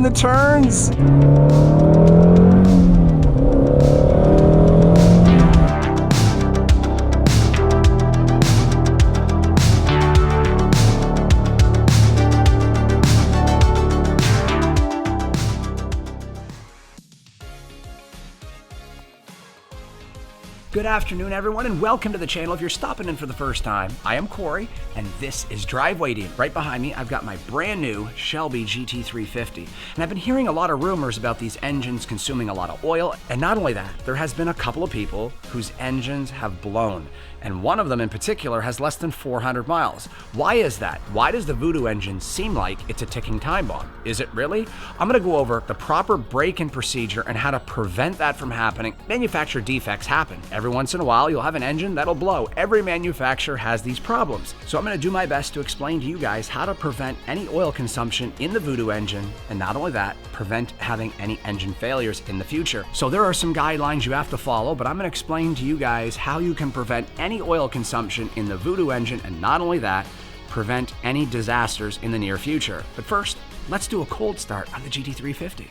in the turns. Good afternoon, everyone, and welcome to the channel. If you're stopping in for the first time, I am Corey, and this is Drive Waiting. Right behind me, I've got my brand new Shelby GT350, and I've been hearing a lot of rumors about these engines consuming a lot of oil, and not only that, there has been a couple of people whose engines have blown, and one of them in particular has less than 400 miles. Why is that? Why does the Voodoo engine seem like it's a ticking time bomb? Is it really? I'm gonna go over the proper break-in procedure and how to prevent that from happening. Manufacturer defects happen. Every once in a while, you'll have an engine that'll blow. Every manufacturer has these problems. So I'm gonna do my best to explain to you guys how to prevent any oil consumption in the Voodoo engine, and not only that, prevent having any engine failures in the future. So there are some guidelines you have to follow, but I'm gonna explain to you guys how you can prevent any oil consumption in the Voodoo engine, and not only that, prevent any disasters in the near future. But first, let's do a cold start on the GT350.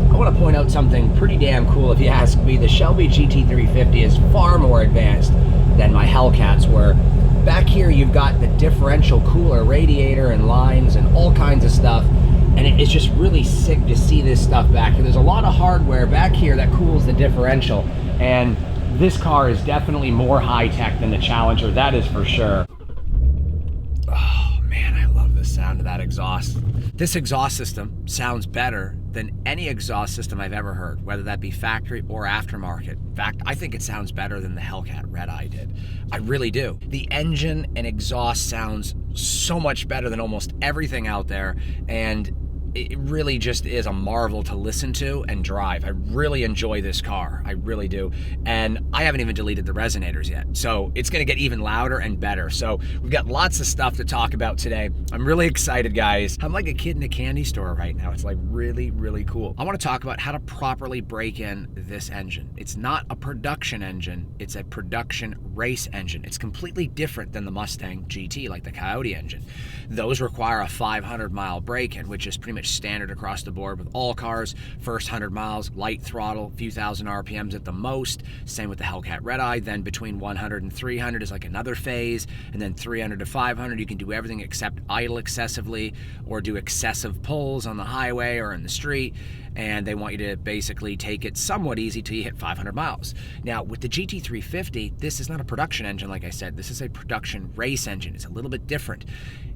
I want to point out something pretty damn cool if you ask me. The Shelby GT350 is far more advanced than my Hellcats were. Back here you've got the differential cooler radiator and lines and all kinds of stuff, and it's just really sick to see this stuff back here. There's a lot of hardware back here that cools the differential, and this car is definitely more high-tech than the Challenger, that is for sure. Oh man, I love the sound of that exhaust. This exhaust system sounds better than any exhaust system I've ever heard, whether that be factory or aftermarket. In fact, I think it sounds better than the Hellcat Red Eye did. I really do. The engine and exhaust sounds so much better than almost everything out there, and it really just is a marvel to listen to and drive. I really enjoy this car, I really do. And I haven't even deleted the resonators yet, so it's gonna get even louder and better. So we've got lots of stuff to talk about today. I'm really excited, guys. I'm like a kid in a candy store right now. It's like really, really cool. I wanna talk about how to properly break in this engine. It's not a production engine, it's a production race engine. It's completely different than the Mustang GT, like the Coyote engine. Those require a 500-mile break-in, which is pretty much standard across the board with all cars. First 100 miles, light throttle, few thousand RPMs at the most. Same with the Hellcat Red Eye. Then between 100 and 300 is like another phase. And then 300 to 500, you can do everything except idle excessively or do excessive pulls on the highway or in the street. And they want you to basically take it somewhat easy till you hit 500 miles. Now, with the GT350, this is not a production engine, like I said. This is a production race engine. It's a little bit different.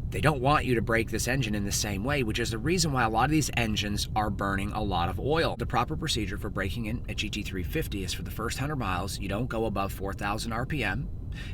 They don't want you to break this engine in the same way, which is the reason why a lot of these engines are burning a lot of oil. The proper procedure for breaking in a GT350 is for the first 100 miles, you don't go above 4,000 RPM,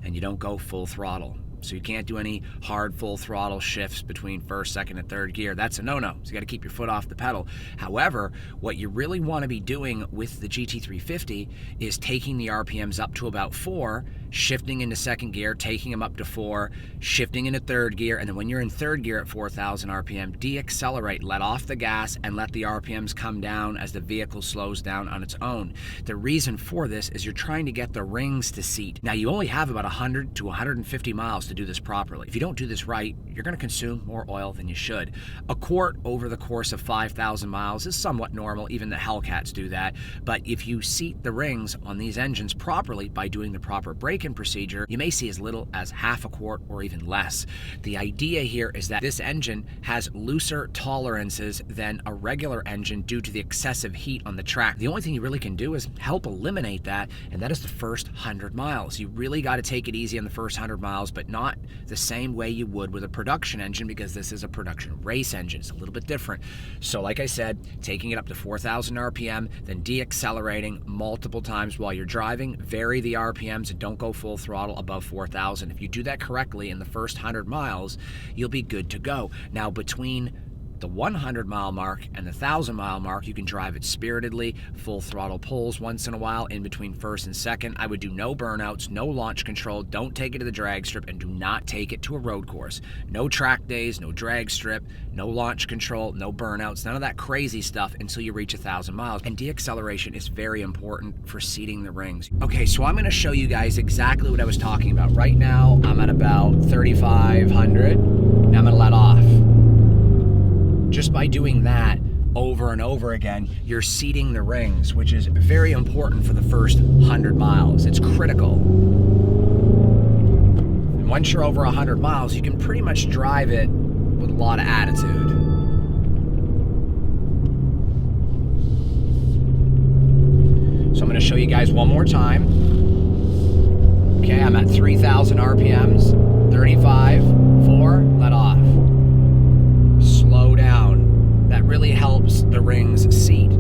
and you don't go full throttle. So you can't do any hard full throttle shifts between first, second, and third gear. That's a no-no. So you got to keep your foot off the pedal. However, what you really want to be doing with the GT350 is taking the RPMs up to about 4, shifting into second gear, taking them up to 4, shifting into third gear, and then when you're in third gear at 4,000 RPM, de-accelerate, let off the gas, and let the RPMs come down as the vehicle slows down on its own. The reason for this is you're trying to get the rings to seat. Now, you only have about 100 to 150 miles to do this properly. If you don't do this right, you're going to consume more oil than you should. A quart over the course of 5,000 miles is somewhat normal. Even the Hellcats do that. But if you seat the rings on these engines properly by doing the proper break-in procedure, you may see as little as half a quart or even less. The idea here is that this engine has looser tolerances than a regular engine due to the excessive heat on the track. The only thing you really can do is help eliminate that, and that is the first 100 miles. You really got to take it easy on the first 100 miles, but not not the same way you would with a production engine, because this is a production race engine. It's a little bit different. So like I said, taking it up to 4,000 RPM, then deaccelerating multiple times while you're driving. Vary the RPMs and don't go full throttle above 4,000. If you do that correctly in the first 100 miles, you'll be good to go. Now, between the 100-mile mark and the 1,000-mile mark, you can drive it spiritedly, full throttle pulls once in a while in between first and second. I would do no burnouts, no launch control, don't take it to the drag strip, and do not take it to a road course. No track days, no drag strip, no launch control, no burnouts, none of that crazy stuff until you reach 1,000 miles. And deacceleration is very important for seating the rings. Okay, so I'm going to show you guys exactly what I was talking about. Right now, I'm at about 3,500. Now I'm going to let off. Just by doing that over and over again, you're seating the rings, which is very important for the first 100 miles. It's critical. And once you're over 100 miles, you can pretty much drive it with a lot of attitude. So I'm going to show you guys one more time. Okay, I'm at 3,000 RPMs, 35, 4, let off. Slow down. That really helps the rings seat.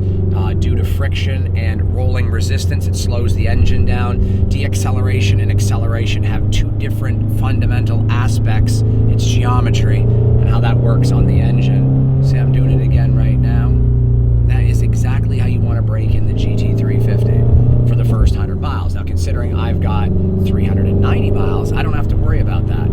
Due to friction and rolling resistance, it slows the engine down. Deacceleration and acceleration have two different fundamental aspects. It's geometry and how that works on the engine. See, I'm doing it again right now. That is exactly how you want to brake in the GT350 for the first 100 miles. Now, considering I've got 390 miles, I don't have to worry about that.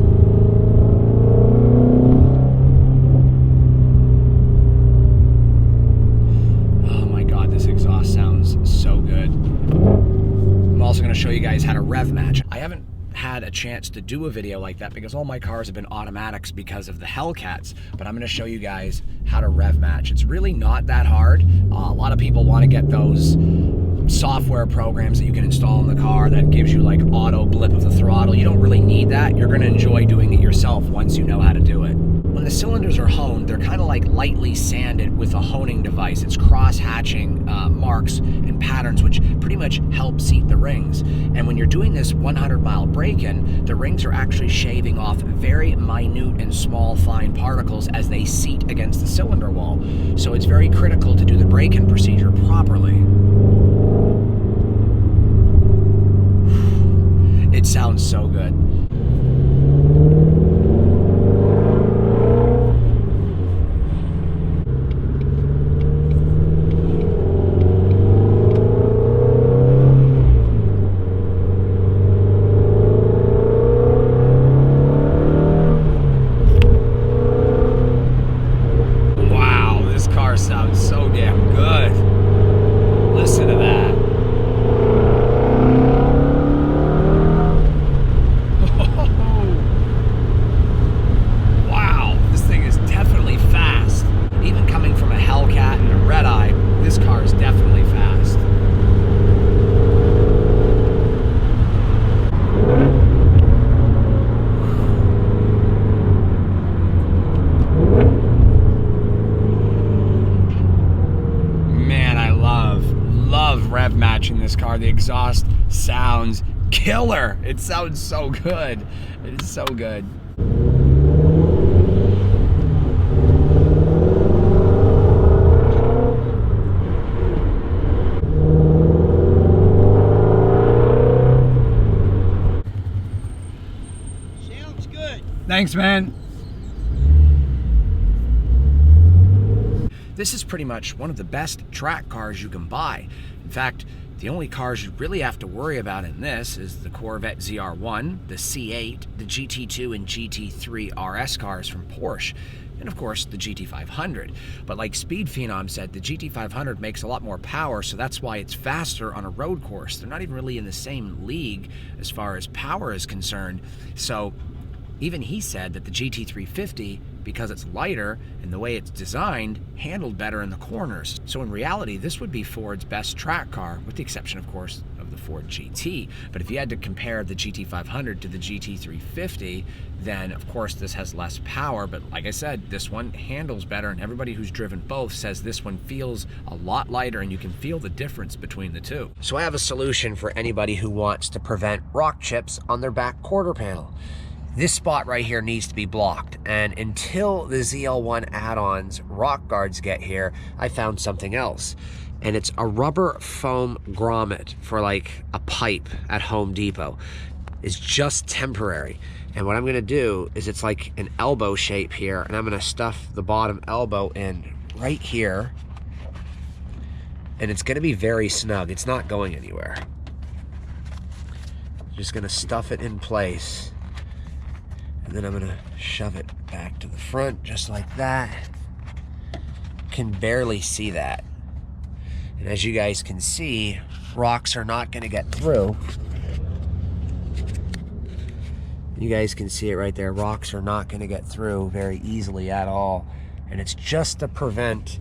Sounds so good. I'm also going to show you guys how to rev match. I haven't had a chance to do a video like that because all my cars have been automatics because of the Hellcats, but I'm going to show you guys how to rev match. It's really not that hard. A lot of people want to get those software programs that you can install in the car that gives you like auto blip of the throttle. You don't really need that. You're going to enjoy doing it yourself once you know how to do it. When the cylinders are honed, they're kind of like lightly sanded with a honing device. It's cross-hatching marks and patterns, which pretty much help seat the rings. And when you're doing this 100-mile break-in, the rings are actually shaving off very minute and small fine particles as they seat against the cylinder wall. So it's very critical to do the break-in procedure properly. It sounds so good. Sounds so damn good. Listen to that. Wow, this thing is definitely fast. Even coming from a Hellcat and a Red Eye, this car is definitely fast. Rev matching this car. The exhaust sounds killer. It sounds so good. It is so good. Sounds good. Thanks, man. This is pretty much one of the best track cars you can buy. In fact, the only cars you really have to worry about in this is the Corvette ZR1, the C8, the GT2 and GT3 RS cars from Porsche, and of course the GT500. But like Speed Phenom said, the GT500 makes a lot more power, so that's why it's faster on a road course. They're not even really in the same league as far as power is concerned. So even he said that the GT350, because it's lighter and the way it's designed, handled better in the corners. So in reality, this would be Ford's best track car, with the exception, of course, of the Ford GT. But if you had to compare the GT500 to the GT350, then of course this has less power. But like I said, this one handles better, and everybody who's driven both says this one feels a lot lighter, and you can feel the difference between the two. So I have a solution for anybody who wants to prevent rock chips on their back quarter panel. This spot right here needs to be blocked, and until the ZL1 add-ons rock guards get here, I found something else. And it's a rubber foam grommet for like a pipe at Home Depot. It's just temporary. And what I'm gonna do is, it's like an elbow shape here, and I'm gonna stuff the bottom elbow in right here. And it's gonna be very snug. It's not going anywhere. Just gonna stuff it in place. And then I'm gonna shove it back to the front just like that. Can barely see that. And as you guys can see, rocks are not gonna get through. You guys can see it right there. Rocks are not gonna get through very easily at all. And it's just to prevent,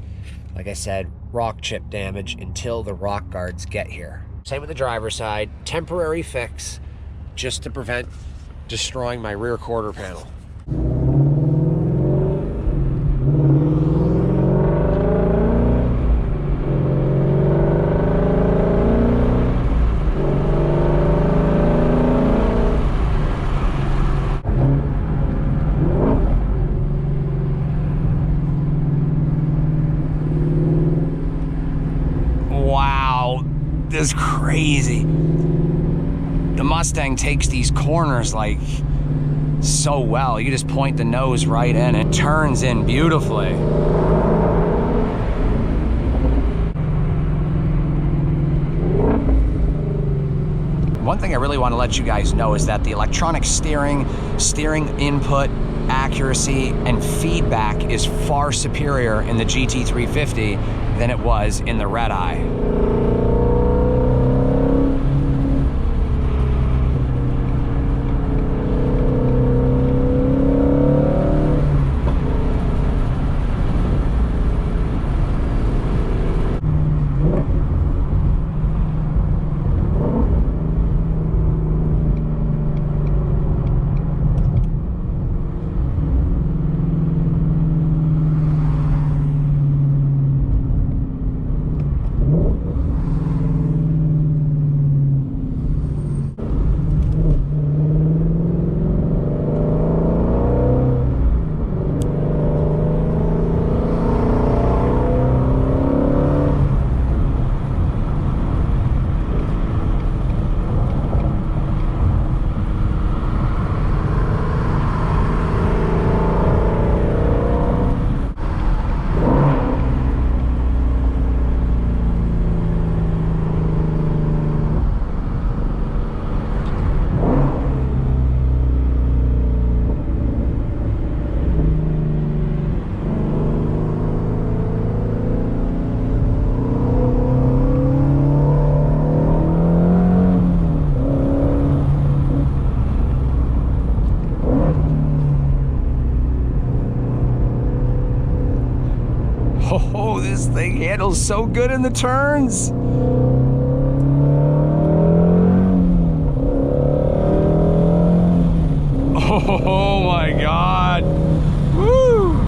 like I said, rock chip damage until the rock guards get here. Same with the driver's side, temporary fix, just to prevent destroying my rear quarter panel. Wow, this is crazy. The Mustang takes these corners like so well. You just point the nose right in, it turns in beautifully. One thing I really want to let you guys know is that the electronic steering input, accuracy, and feedback is far superior in the GT350 than it was in the Red Eye. Oh, this thing handles so good in the turns. Oh my God. Woo!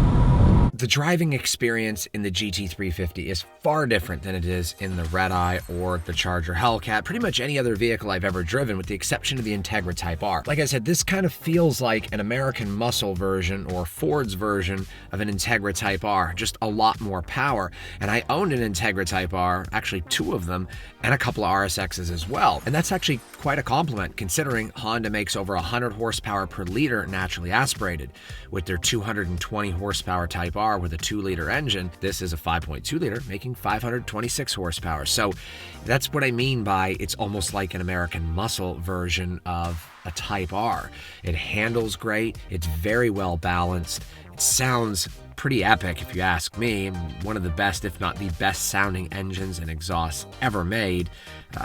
The driving experience in the GT350 is far different than it is in the Red Eye or the Charger Hellcat, pretty much any other vehicle I've ever driven with the exception of the Integra Type R. Like I said, this kind of feels like an American Muscle version or Ford's version of an Integra Type R, just a lot more power. And I owned an Integra Type R, actually two of them, and a couple of RSXs as well. And that's actually quite a compliment considering Honda makes over 100 horsepower per liter naturally aspirated. With their 220 horsepower Type R with a 2-liter engine, this is a 5.2 liter making 526 horsepower. So that's what I mean by it's almost like an American Muscle version of a Type R. It handles great, it's very well balanced, it sounds pretty epic if you ask me. One of the best, if not the best sounding engines and exhausts ever made,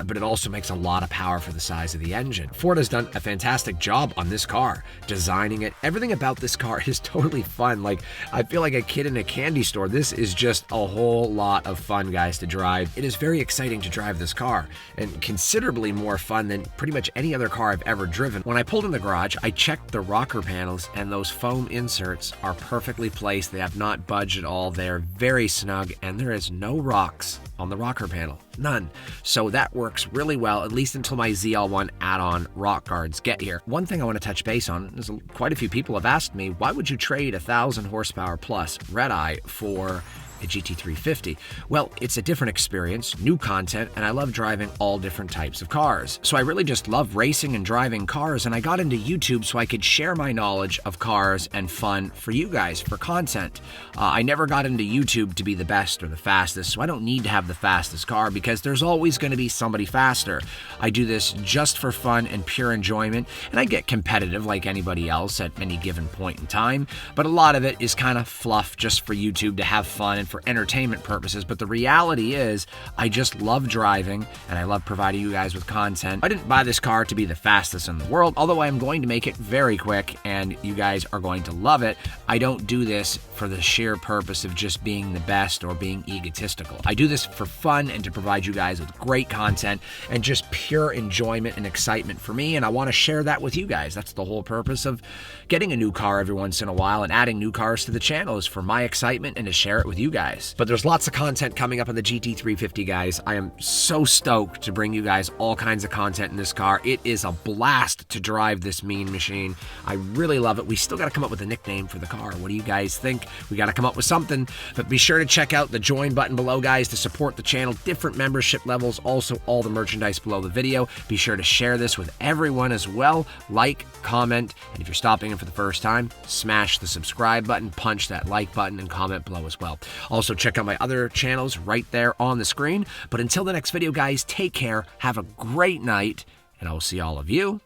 but it also makes a lot of power for the size of the engine. Ford has done a fantastic job on this car, designing it. Everything about this car is totally fun. Like, I feel like a kid in a candy store. This is just a whole lot of fun, guys, to drive. It is very exciting to drive this car, and considerably more fun than pretty much any other car I've ever driven. When I pulled in the garage, I checked the rocker panels, and those foam inserts are perfectly placed. They have not budged at all. They're very snug, and there is no rocks on the rocker panel. None. So that works really well, at least until my ZL1 add-on rock guards get here. One thing I want to touch base on is quite a few people have asked me, why would you trade 1,000 horsepower plus red-eye for a GT350? Well, it's a different experience, new content, and I love driving all different types of cars. So I really just love racing and driving cars, and I got into YouTube so I could share my knowledge of cars and fun for you guys, for content. I never got into YouTube to be the best or the fastest, so I don't need to have the fastest car because there's always going to be somebody faster. I do this just for fun and pure enjoyment, and I get competitive like anybody else at any given point in time, but a lot of it is kind of fluff just for YouTube to have fun and for entertainment purposes. But the reality is, I just love driving and I love providing you guys with content. I didn't buy this car to be the fastest in the world, although I am going to make it very quick and you guys are going to love it. I don't do this for the sheer purpose of just being the best or being egotistical. I do this for fun and to provide you guys with great content and just pure enjoyment and excitement for me, and I want to share that with you guys. That's the whole purpose of getting a new car every once in a while and adding new cars to the channel, is for my excitement and to share it with you guys. But there's lots of content coming up on the GT350, guys. I am so stoked to bring you guys all kinds of content in this car. It is a blast to drive this mean machine. I really love it. We still got to come up with a nickname for the car. What do you guys think? We got to come up with something. But be sure to check out the join button below, guys, to support the channel. Different membership levels, also all the merchandise below the video. Be sure to share this with everyone as well. Like, comment, and if you're stopping in for the first time, smash the subscribe button, punch that like button, and comment below as well. Also, check out my other channels right there on the screen. But until the next video, guys, take care, have a great night, and I will see all of you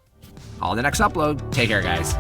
on the next upload. Take care, guys.